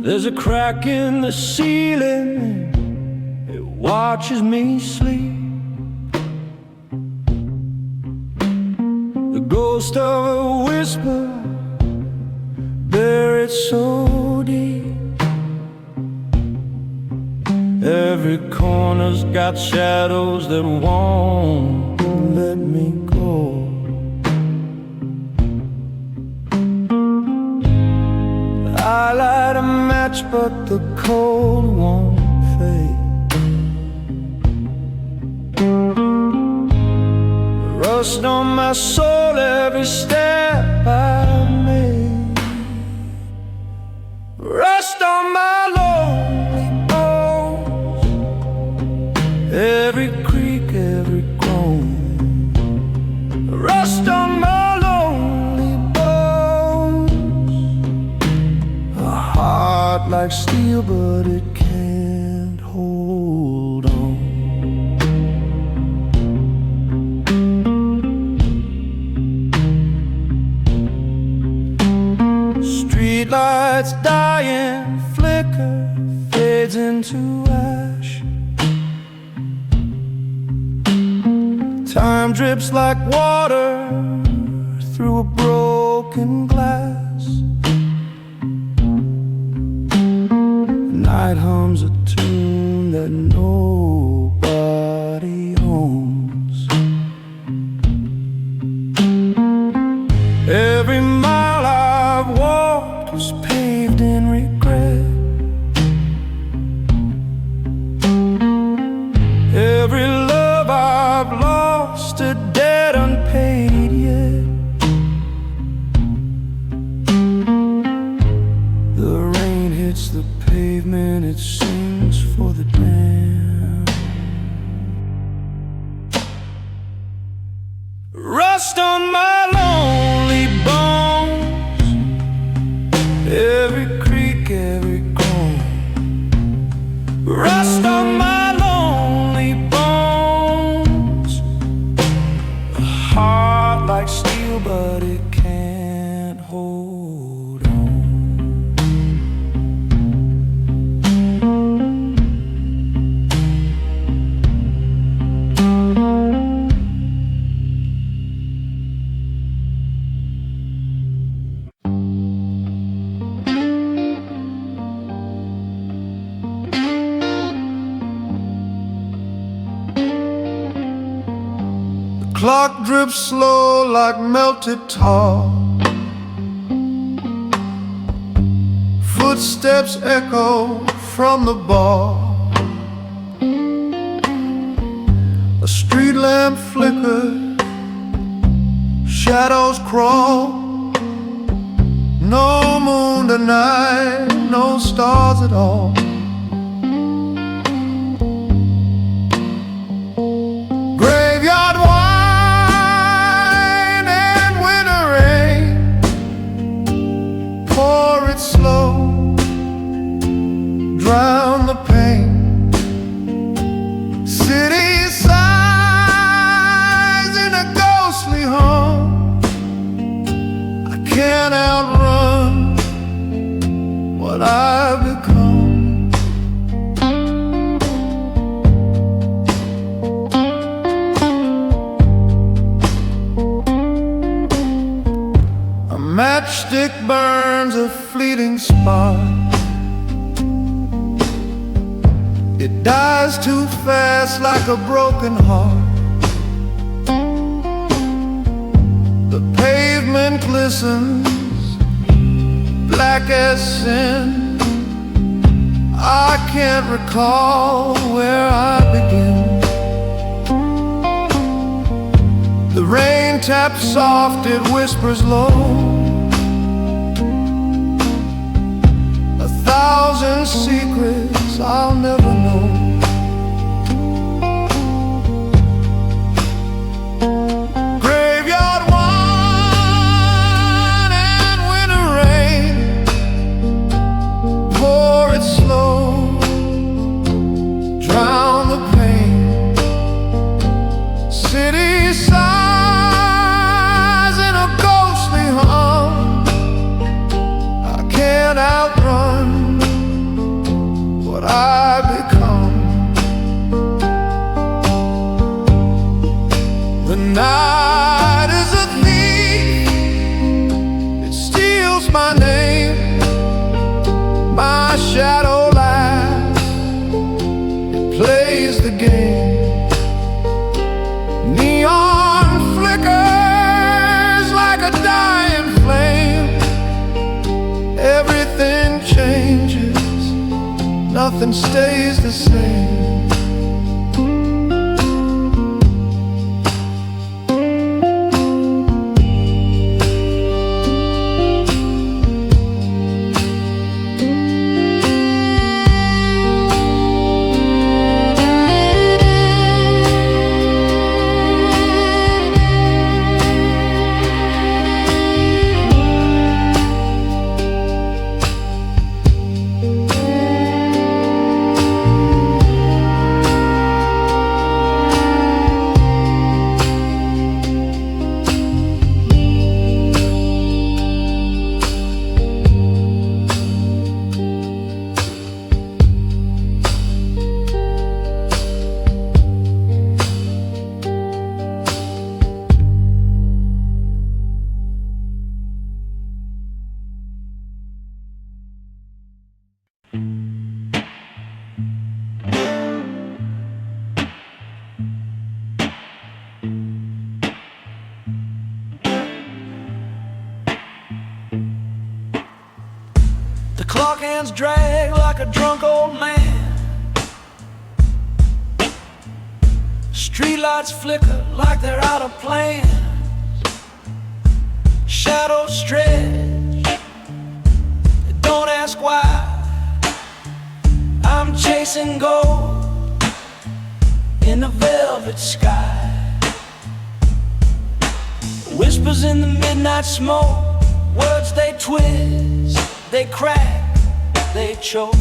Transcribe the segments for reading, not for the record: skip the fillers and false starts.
There's a crack in the ceiling, it watches me sleep. The ghost of a whisper buried so deep. Every corner's got shadows that won't let me go. I light a match, but the cold won't fade. Rust on my soul every step I made. Rust on my lonely bones, every creak, every groan. Rust on my like steel, but it can't hold on. Streetlights dying, flicker, fades into ash. Time drips like water through a broken glass. Night hums a tune that nobody owns. Every mile I've walked was paved in regret. Every love I've lost, a debt unpaid yet. The rain hits the pavement, it sings for the damned. Rust on my lonely bones, every creak, every groan. Rust on my lonely bones, a heart like steel, but it can't hold on. Clock drips slow like melted tar. Footsteps echo from the bar. A street lamp flickers, shadows crawl. No moon tonight, no stars at all. Graveyard wine and winter rain, pour it slow, drown the pain. City sighs in a ghostly hum. I can't outrun what I've become. A matchstick burns a fleeting spark. It dies too fast like a broken heart. The pavement glistens, black as sin. I can't recall where I begin. The rain taps soft, it whispers low. 1,000 secrets I'll never know. Graveyard wine and winter rain, pour it slow, drown the pain. City sighs in a ghostly hum. I can't outrun my name, my shadow laughs, it plays the game. Neon flickers like a dying flame. Everything changes, nothing stays the same. The clock hands drag like a drunk old man. Streetlights flicker like they're out of plans. Shadows stretch, don't ask why. I'm chasing gold in the velvet sky. Whispers in the midnight smoke, words they twist, they crack, they choke.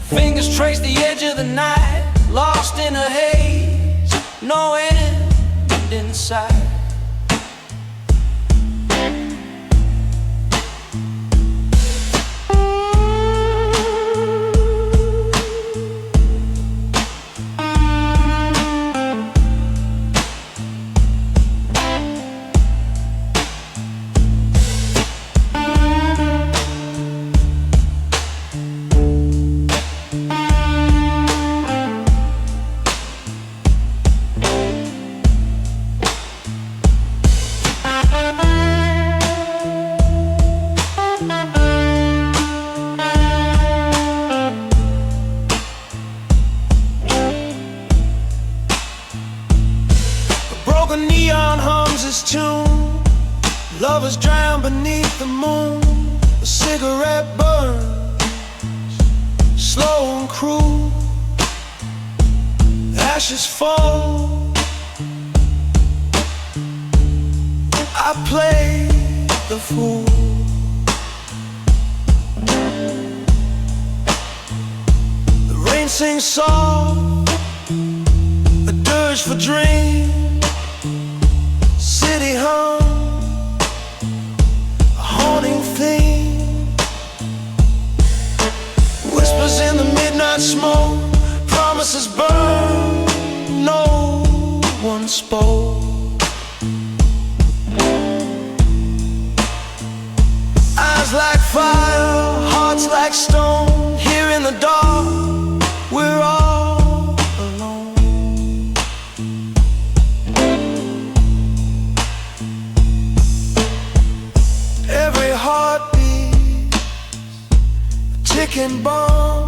Fingers trace the edge of the night, lost in a haze, no end in sight. Broken neon hums its tune. Lovers drown beneath the moon. A cigarette burns, slow and cruel. Ashes fall. I play the fool. The rain sings soft, a dirge for dreams. City hum, a haunting theme. Whispers in the midnight smoke, promises burn, no one spoke. Eyes like fire, hearts like stone. Here in the dark, we're all alone. Every heartbeat, a ticking bomb.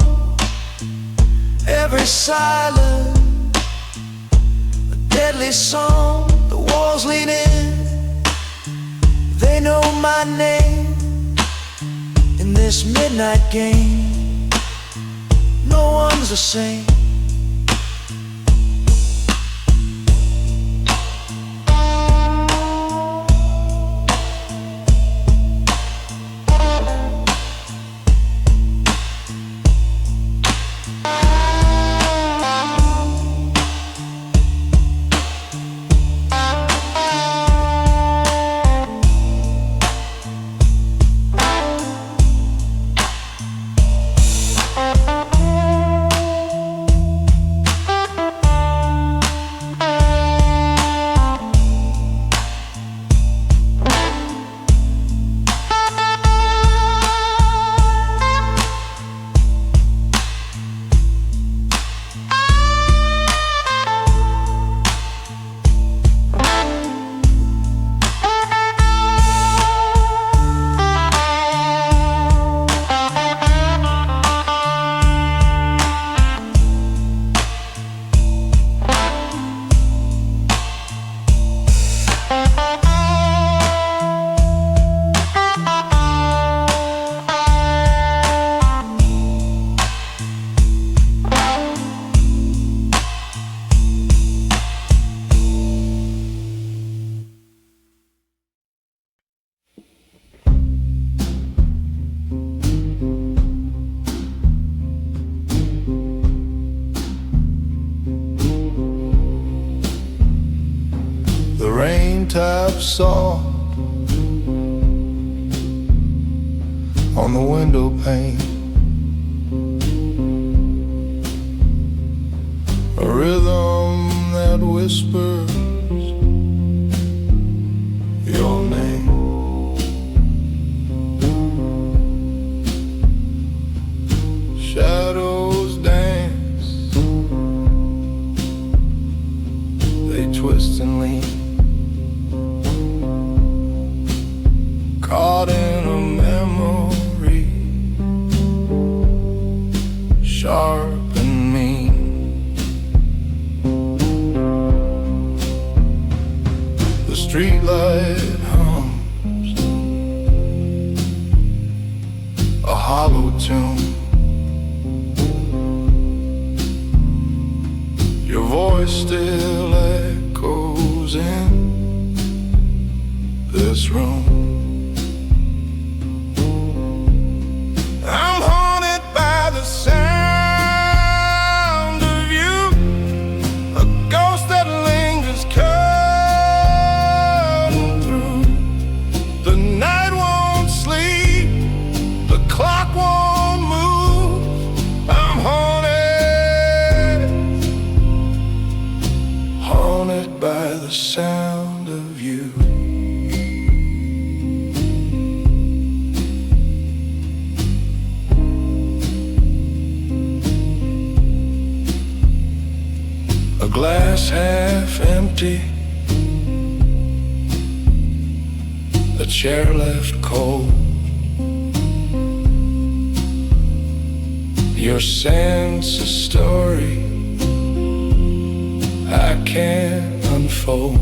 Every silence, a deadly song. The walls lean in, they know my name. In this midnight game, no one's the same. The rain taps soft on the window pane. A rhythm that whispers your name. Shadows dance, they twist and lean, caught in a memory, sharp and mean. The streetlight hums a hollow tune. Your voice still echoes in this room. I'm haunted by the sound of you, a ghost that lingers cutting through. The night won't sleep, the clock won't move. I'm haunted by the sound of you. A glass half empty, a chair left cold. Your sense of story I can't unfold.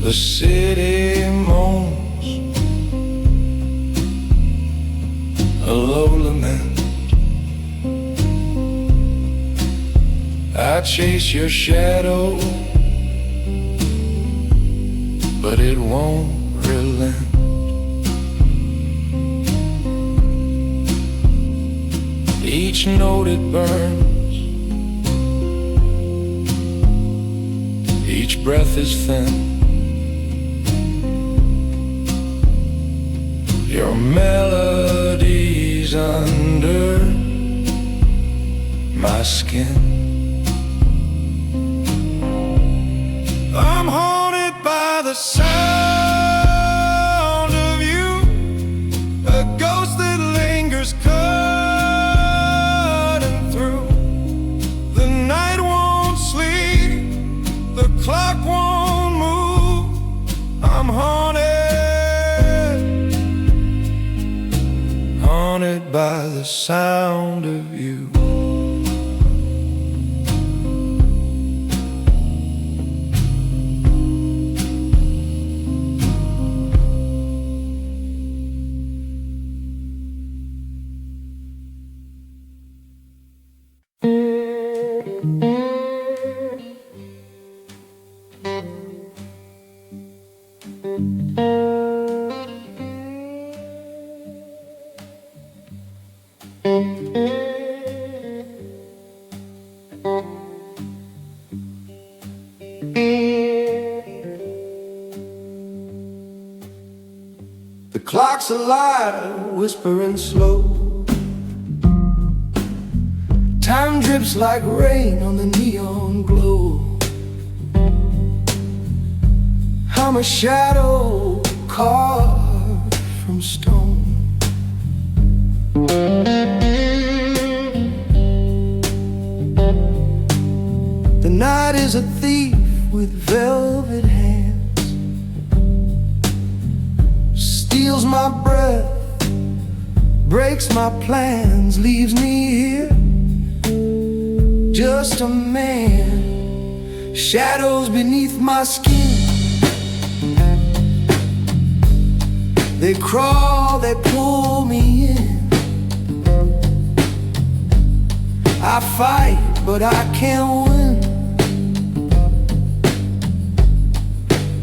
The city moans a low lament. I chase your shadow, but it won't relent. Each note it burns, each breath is thin. Your melody's under my skin. I'm haunted by the sound of you, a ghost that lingers cutting through. The night won't sleep, the clock won't move. I'm haunted by the sound of you. The clock's alive, whispering slow. Time drips like rain on the neon glow. I'm a shadow carved from stone. The night is a thief with velvet hands, steals my breath, breaks my plans, leaves me here, just a man. Shadows beneath my skin, they crawl, they pull me in. I fight, but I can't win.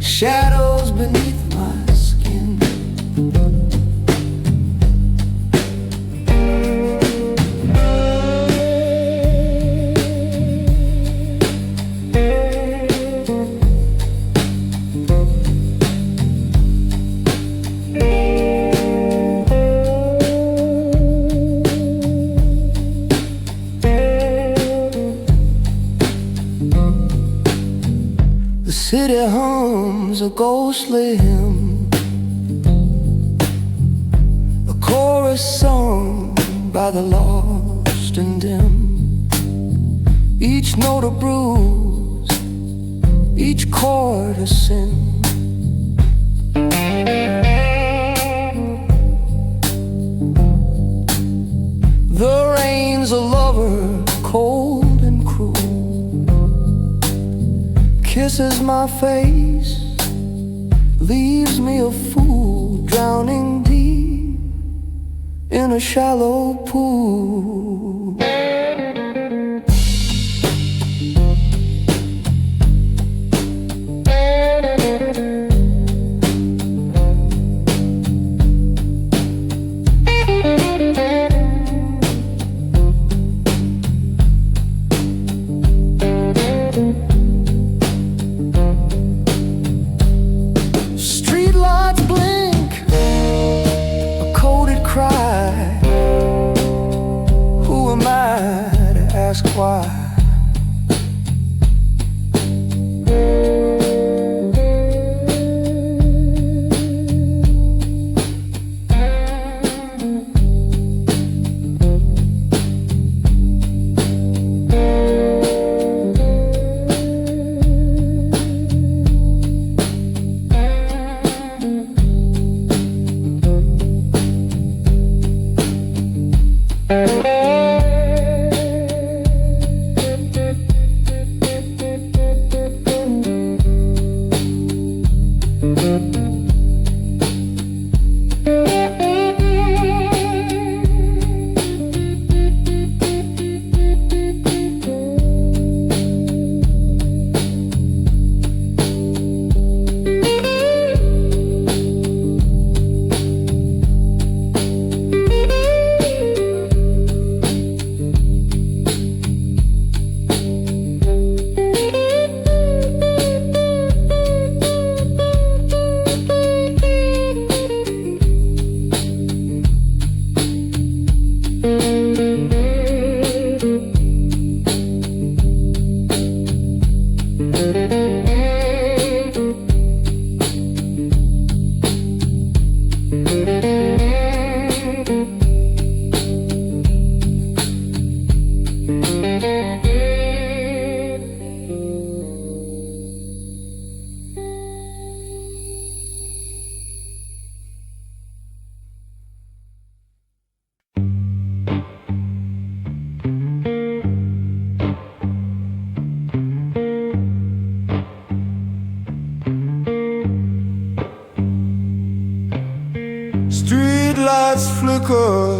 Shadows beneath my skin. city hums a ghostly hymn, a chorus sung by the lost and dim. Each note a bruise, each chord a sin. The rain's a lover, cold and cruel, kisses my face, leaves me a fool, drowning deep in a shallow pool. Ask why. Street lights flicker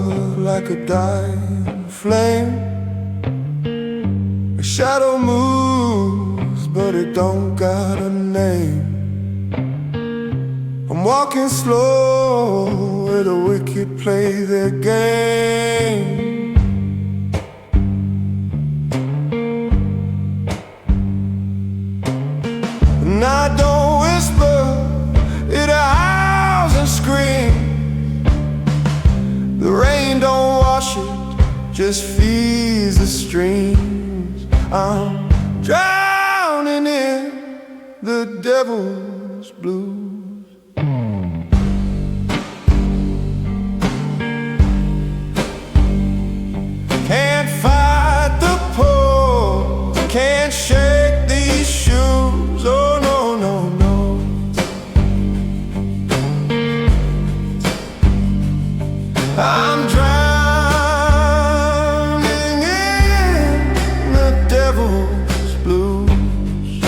like a dying flame. A shadow moves, but it don't got a name. I'm walking slow where the wicked play their game. And I don't whisper, it howls and screams. The rain don't wash it, just feeds the streams. I'm drowning in the devil's blues. Can't fight the pull, can't shake these shoes. Oh no, no, no. I'm drowning in the devil's blues.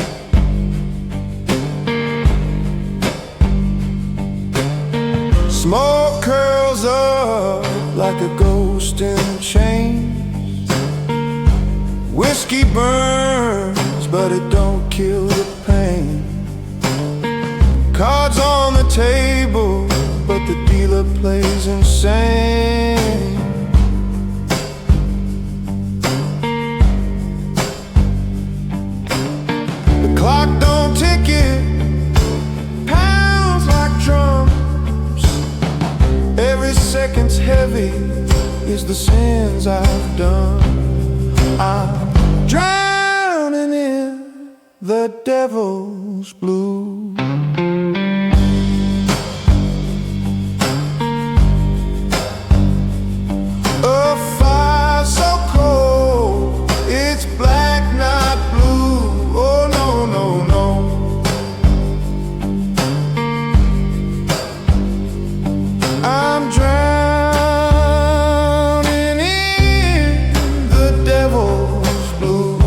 Smoke curls up like a ghost in chains. Whiskey burns, but it don't kill the pain. Cards on the table, but the dealer plays insane. The clock don't tick it, pounds like drums. Every second's heavy is the sins I've done. I'm drowning in the devil's devil's blue. A fire so cold, it's black, not blue. Oh no, no, no. I'm drowning in the devil's blues.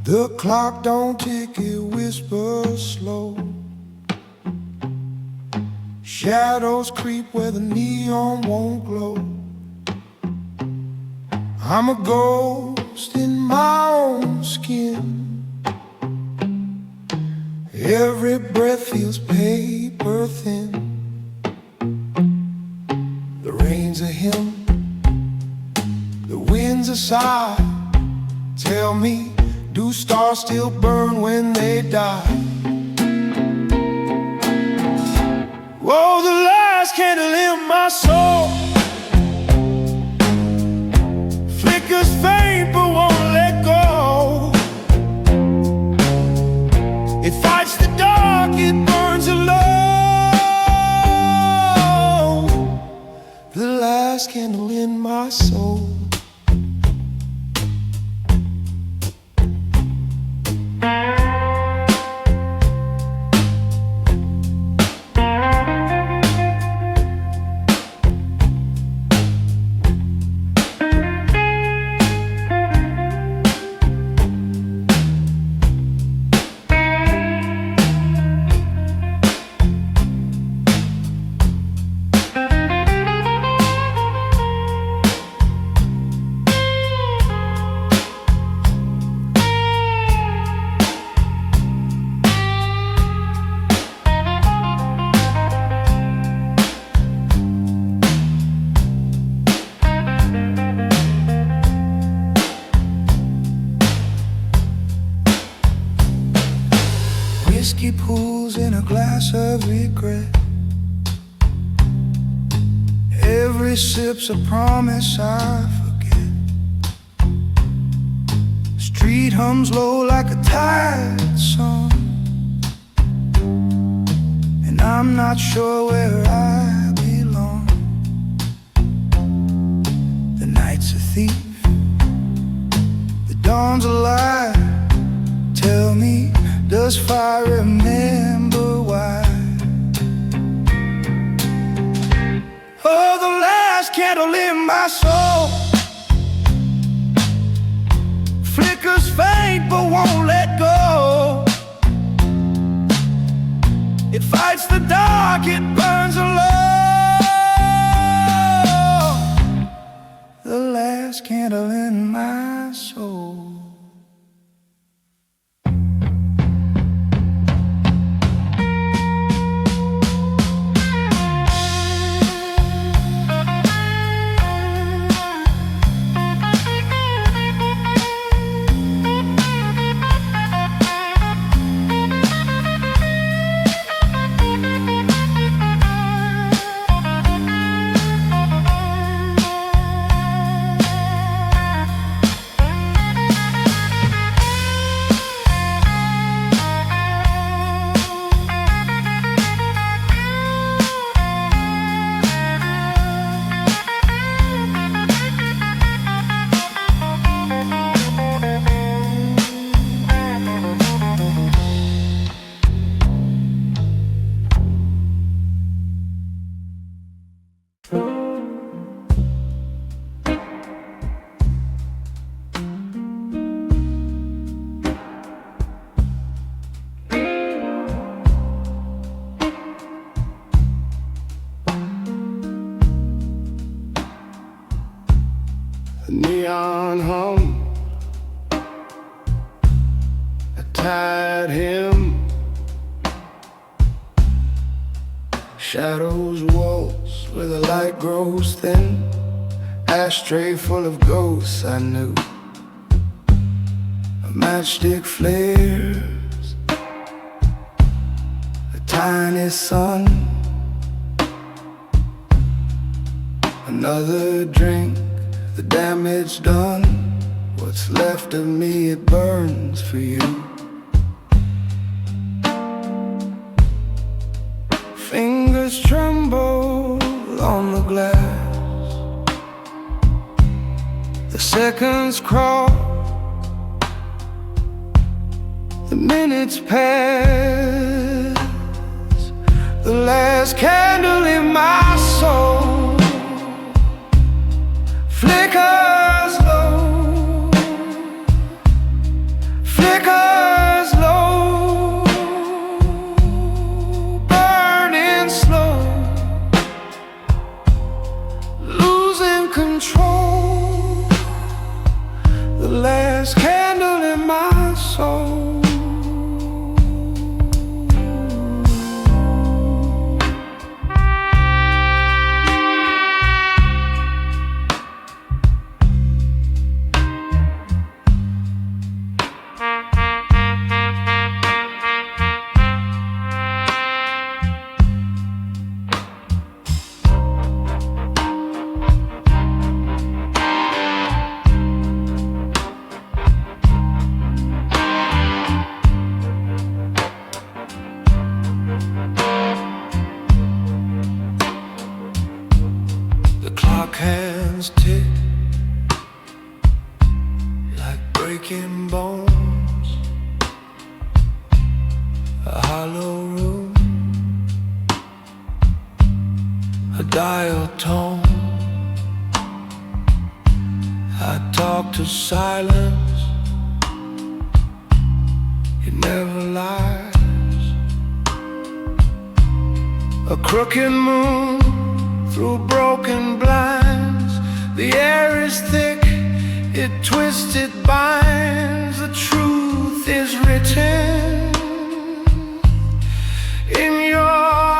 The clock don't tick, it whispers slow. Shadows creep where the neon won't glow. I'm a ghost in my own skin. Every breath feels paper thin. The rain's a hymn, the wind's a sigh. Tell me, do stars still burn when they die? Whoa, the last candle in my soul flickers faint but won't let go. It fights the dark, it burns alone. The last candle in my soul. Whiskey pools in a glass of regret. Every sip's a promise I forget. Street hums low like a tired song, and I'm not sure where I belong. The night's a thief, the dawn's a lie. Tell me, does fire remember why? Oh, the last candle in my soul flickers faint but won't let go. It fights the dark, it burns alone. The last candle in my soul. sun hung, I tied him. Shadows waltz where the light grows thin. Ashtray full of ghosts I knew. A matchstick flares, a tiny sun. Another drink, the damage done. What's left of me, it burns for you. Fingers tremble on the glass. The seconds crawl, the minutes pass. The last candle in my soul flickers low, flickers low, burning slow, losing control. The last candle in my soul. Hands tick like breaking bones. A hollow room, a dial tone. I talk to silence, it never lies. A crooked moon through broken blinds. The air is thick, it twists, it binds. The truth is written in your eyes.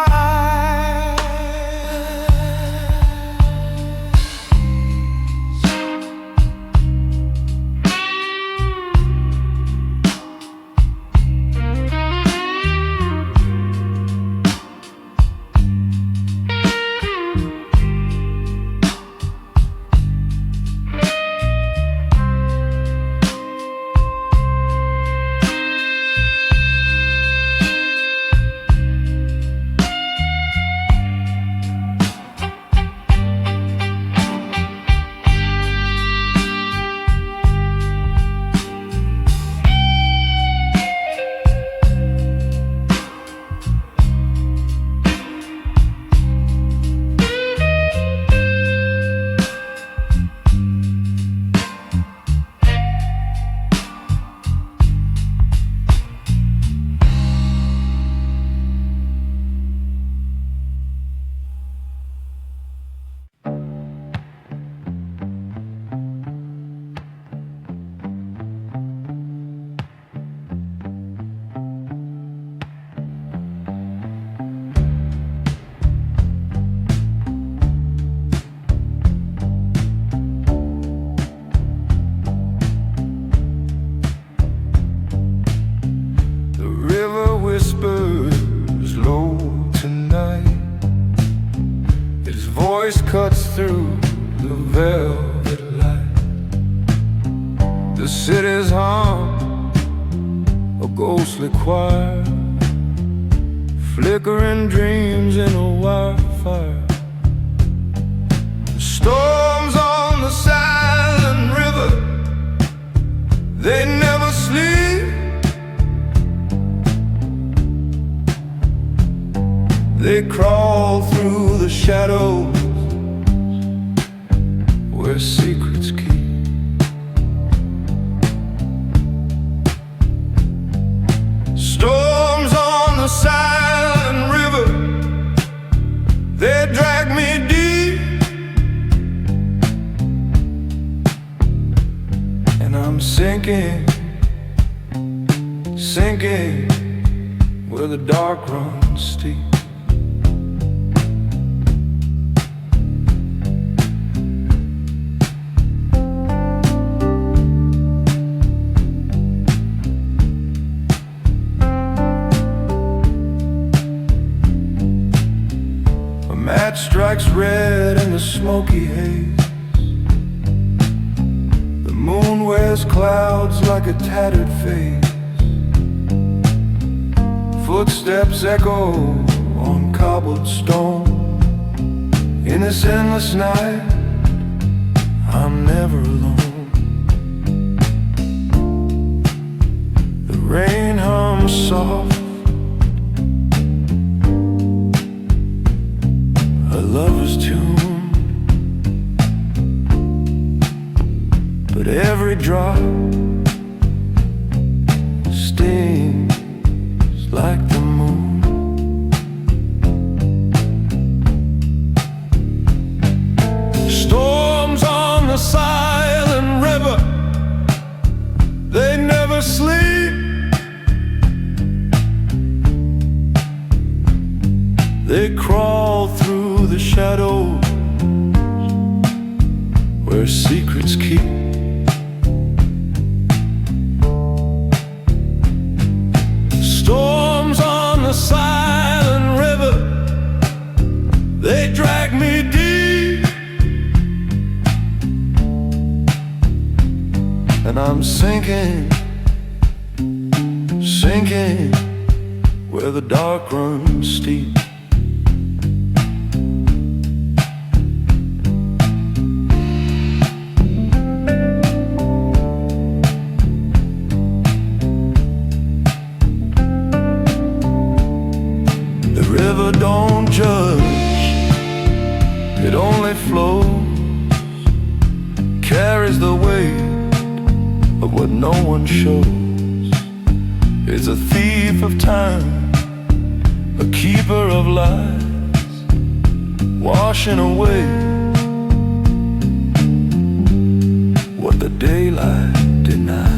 Whispers low tonight. His voice cuts through the velvet light. The city's hum, a ghostly choir, flickering dreams in a wildfire. Storms on the silent river, they never sleep. They crawl through the shadows where secrets keep. Storms on the silent river, they drag me deep. I'm sinking, sinking where the dark runs steep. A match strikes red in the smoky haze. The moon wears clouds like a tattered face. Footsteps echo on cobbled stone. In this endless night, I'm never alone. The rain hums soft, a lover's tune, but every drop stings like the moon. Storms on the silent river, they never sleep. They crawl through the shadows where secrets keep. Storms on the silent river, they drag me deep, and I'm sinking, sinking where the dark runs steep. River don't judge, it only flows, carries the weight of what no one shows. It's a thief of time, a keeper of lies, washing away what the daylight denies.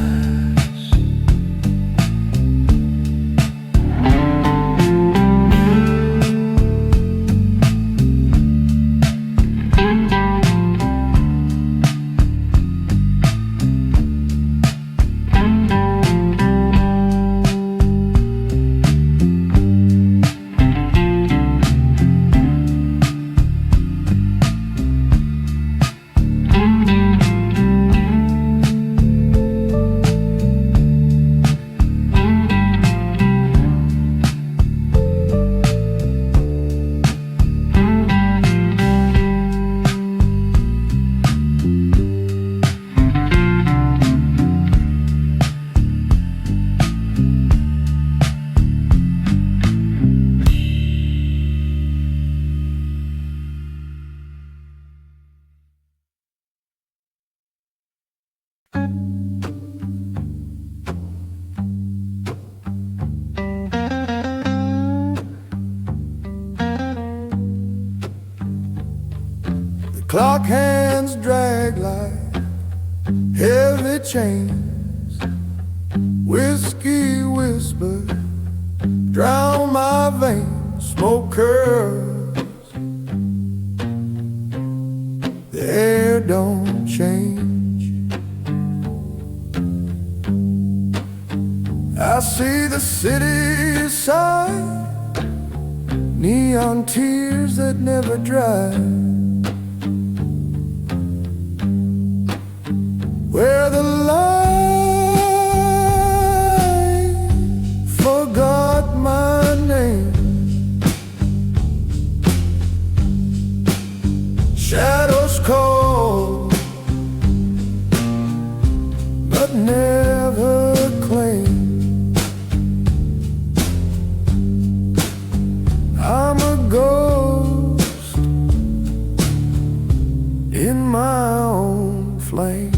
Clock hands drag like heavy chains. Whiskey whispers drown my veins. Smoke curls, the air don't change. I see the city side, neon tears that never dry, where the light forgot my name. Shadows cold, but never claim. I'm a ghost in my own flame.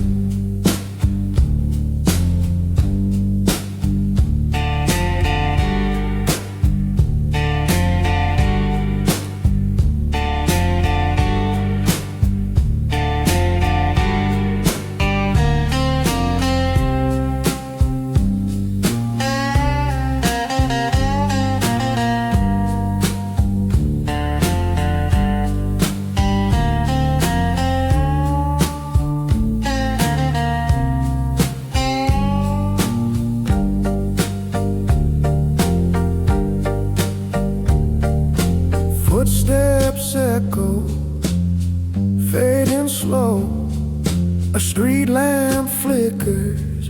fingers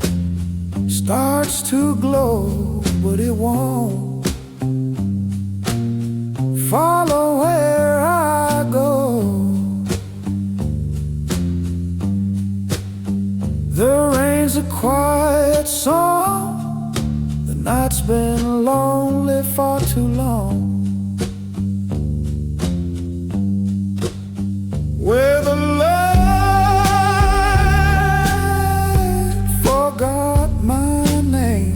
starts to glow, but it won't follow where I go. The rain's a quiet song, the night's been lonely for too long. Where the light forgot my name,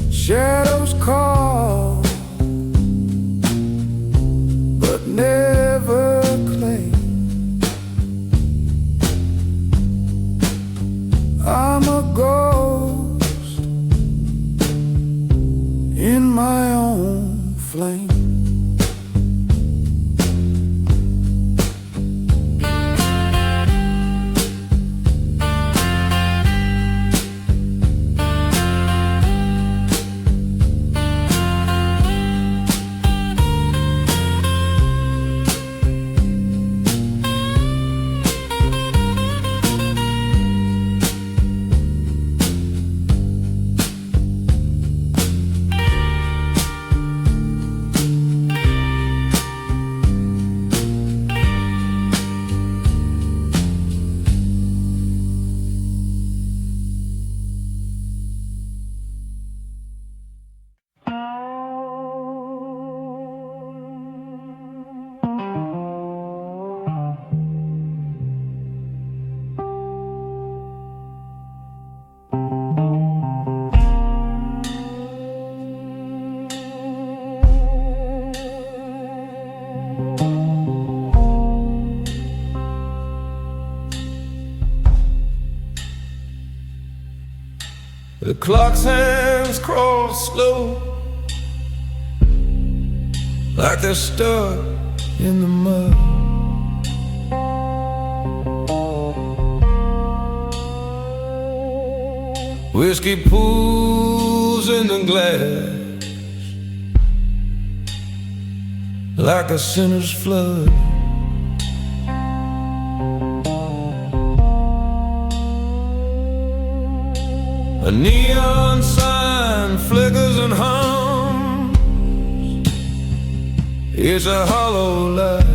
shadows call, but never claim. I'm a ghost in my own flame. The clock's hands crawl slow, like they're stuck in the mud. Whiskey pools in the glass, like a sinner's flood. A neon sign flickers and hums. It's a hollow light.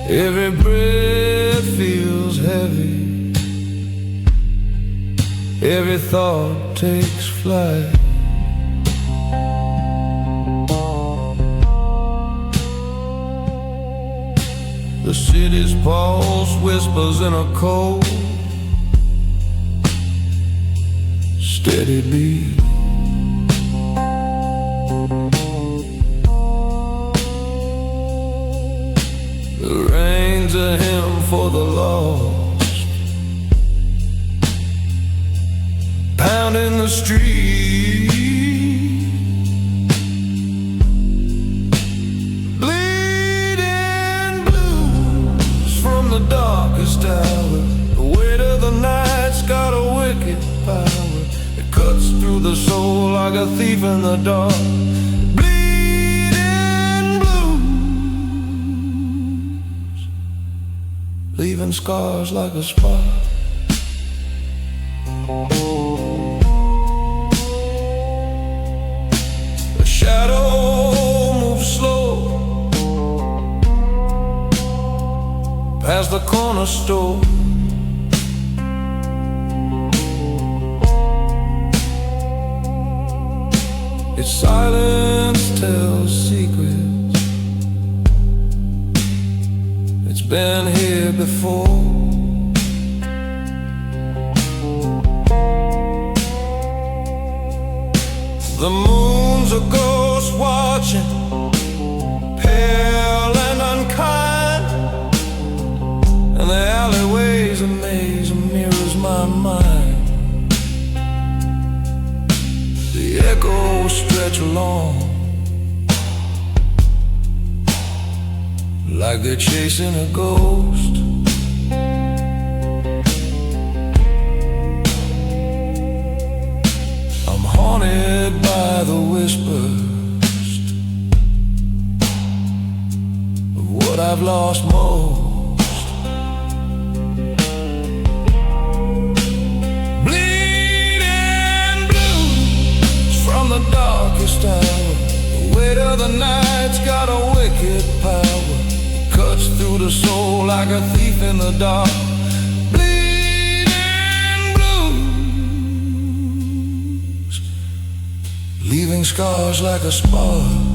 Every breath feels heavy, every thought takes flight. The city's pulse whispers in a cold, steady beat. The rain's a hymn for the lost, pounding the street. The darkest hour, the weight of the night's got a wicked power. It cuts through the soul like a thief in the dark. Bleeding blues, leaving scars like a spark. The shadow moves slow past the corner store. Its silence tells secrets. It's been here before. The moon's a ghost watching, pale and unkind. And the alleyway's a maze and mirrors my mind. The echoes stretch along, like they're chasing a ghost. I'm haunted by the whispers I've lost most. Bleeding blues from the darkest hour. The weight of the night's got a wicked power. It cuts through the soul like a thief in the dark. Leaving scars like a spark.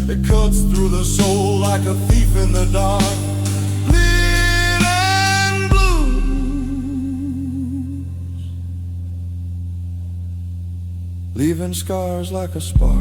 It cuts through the soul like a thief in the dark. Bleeding blues, leaving scars like a spark.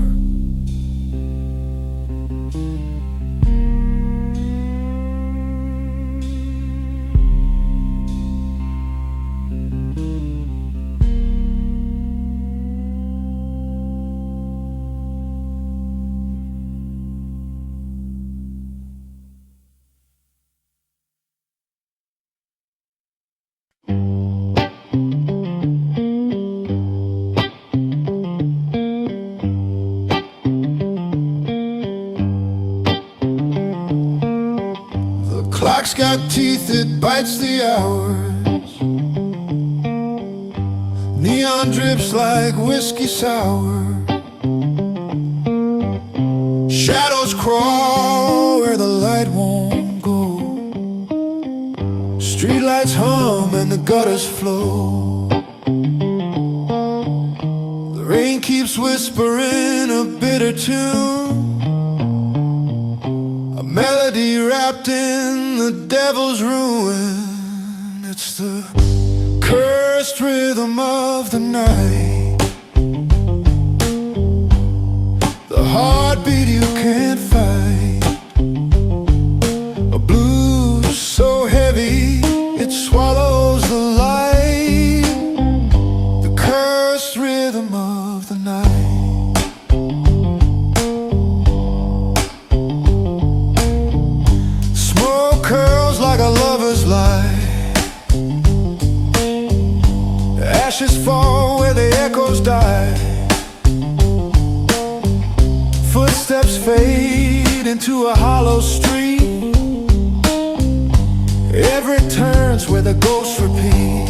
Clock's got teeth, it bites the hours. Neon drips like whiskey sour. Shadows crawl where the light won't go. Streetlights hum and the gutters flow. The rain keeps whispering a bitter tune, a melody wrapped in the devil's ruin. It's the cursed rhythm of the night, the heartbeat you can't fight, a blues so heavy it swallows the light, the cursed rhythm of the night. Like a lover's lie, ashes fall where the echoes die. Footsteps fade into a hollow street. Every turn's where the ghosts repeat.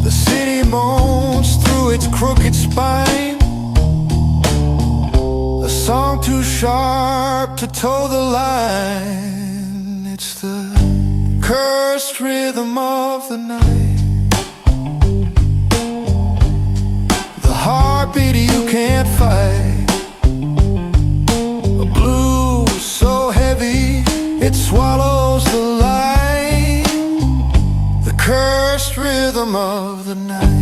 The city moans through its crooked spine, a song too sharp to toe the line. It's the cursed rhythm of the night, the heartbeat you can't fight, a blues so heavy it swallows the light, the cursed rhythm of the night.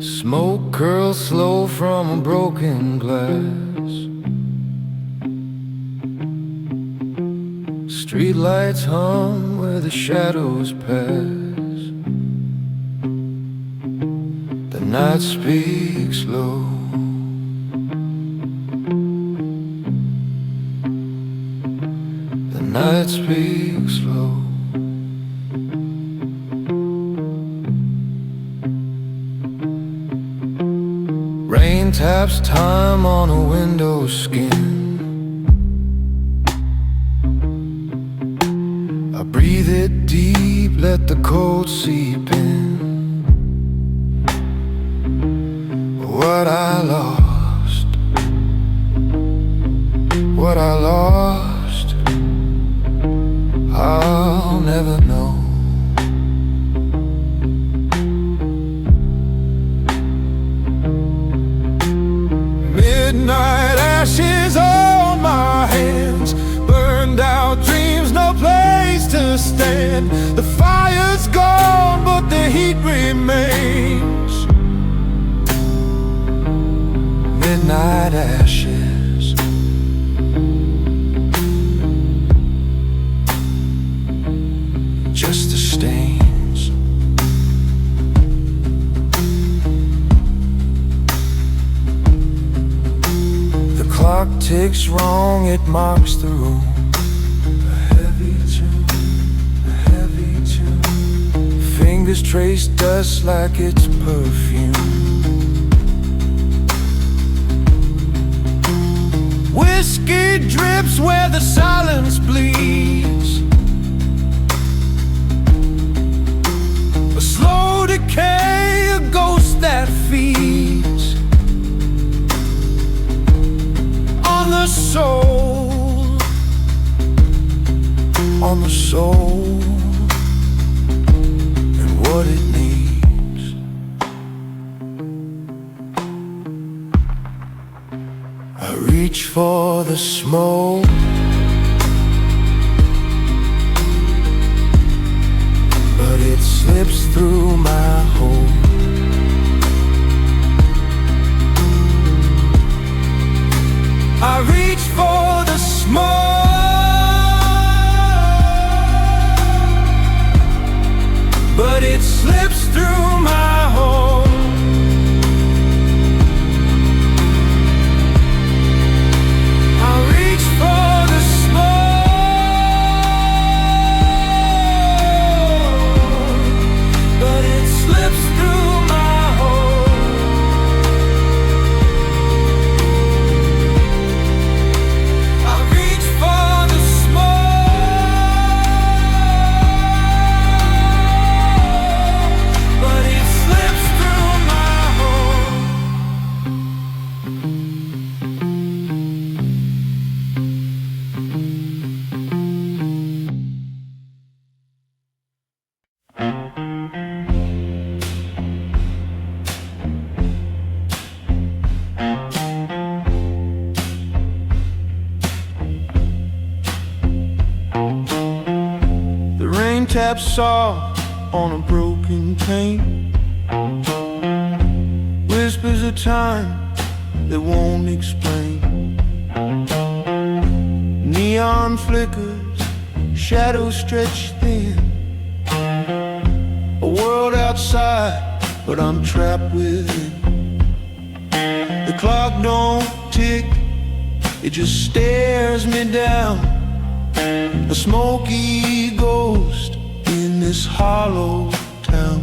Smoke curls slow from a broken glass. Streetlights hum where the shadows pass. The night speaks low. The night speaks low. Rain taps time on a window skin. I breathe it deep, let the cold seep in. What I lost, what I lost, I'll never know. Midnight ashes on my hands, burned out dreams, no place to stand. The fire's gone, but the heat remains. Midnight ashes, just the stains. The clock ticks wrong, it marks the room. A heavy tune, a heavy tune. Fingers trace dust like it's perfume. Whiskey drips where the silence bleeds. A slow decay, a ghost that feeds on the soul, on the soul, and what it needs. I reach for the smoke, but it slips through my hole. I reach for the smoke, but it slips through my hole. Tap soft on a broken pane. Whispers of time that won't explain. Neon flickers, shadows stretch thin. A world outside, but I'm trapped within. The clock don't tick, it just stares me down. A smoky ghost in this hollow town.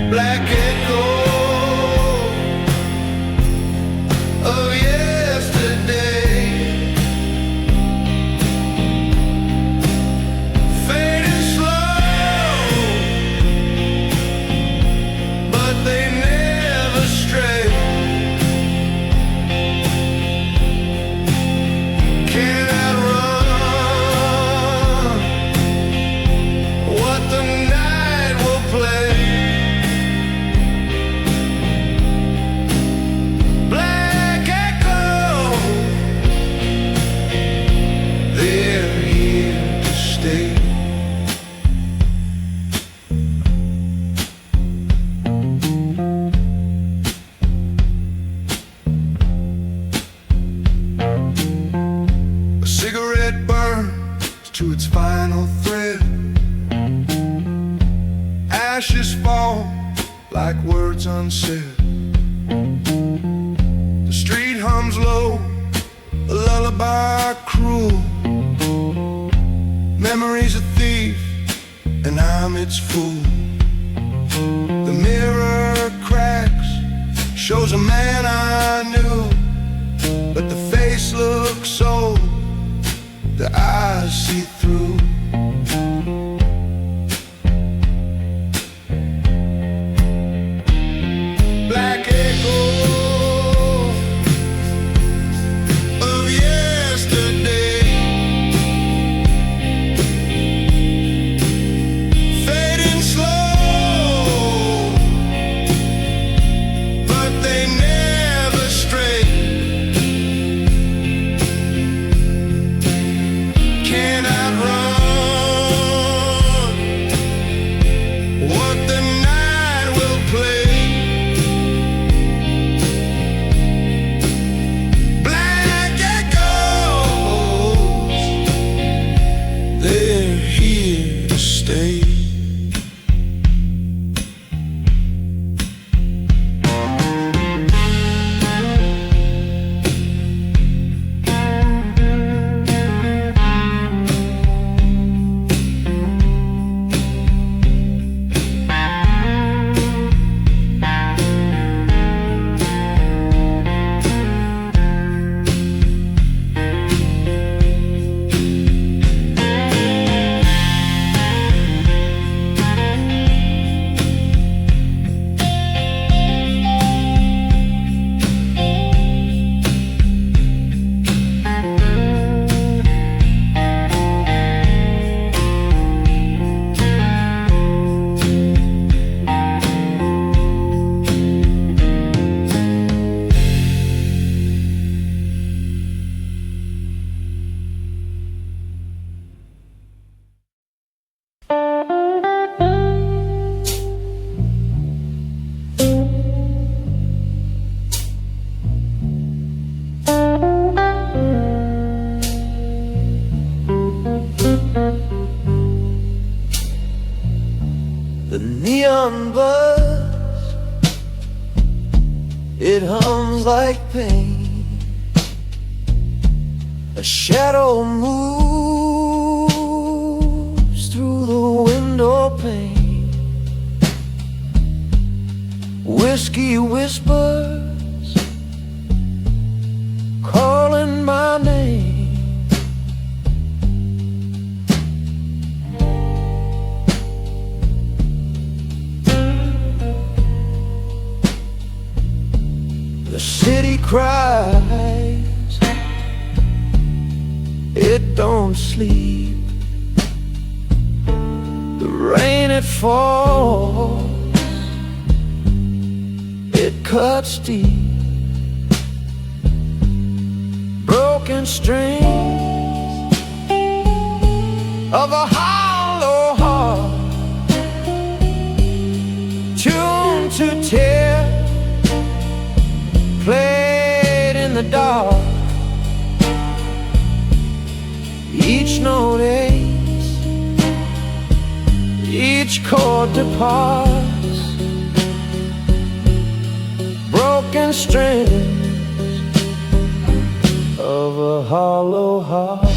Black echo of yesterday, fading slow, but they never stray. Can't like words unsaid. The street hums low, a lullaby cruel. Memory's a thief, and I'm its fool. The mirror cracks, shows a man I knew, but the face looks old, the eyes see through. Black echo of yesterday, fading slow, but they never stray. Cannot run what the night will play. Black echoes, they're here to stay. The neon buzz, it hums like pain. A shadow moves through the window pane. Whiskey whispers, calling my name. The city cries, it don't sleep. The rain it falls, it cuts deep. Broken strings of a hollow heart, tuned to tear, played in the dark. Each note aches, each chord departs. Broken strings of a hollow heart.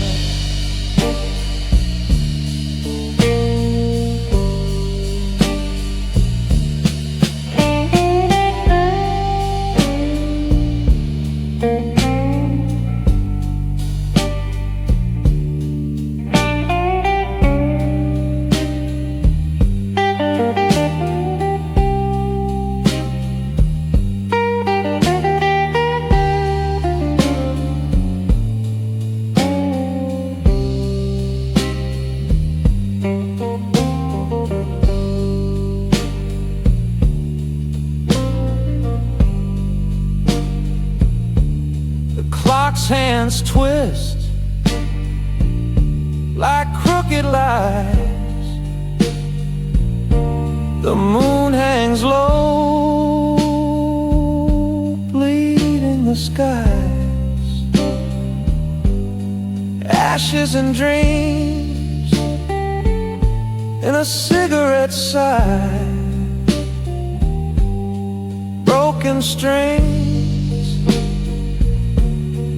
Clock's hands twist like crooked lies. The moon hangs low, bleeding the skies. Ashes and dreams in a cigarette side. broken strings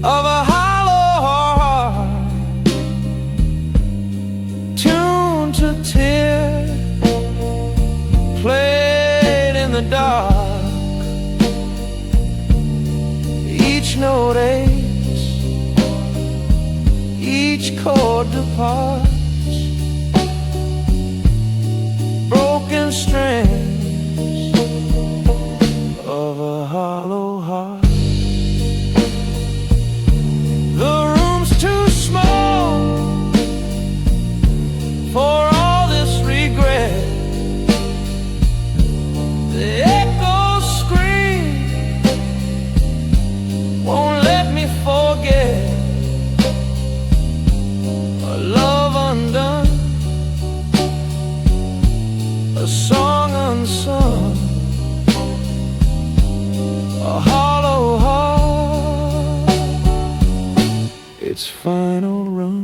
of a hollow heart, tuned to tear, played in the dark. Each note aches, each chord departs. Broken strings of a hollow heart. The room's too small for all this regret. The echoes scream, won't let me forget a love undone, a song unsung, a hollow heart, its final run.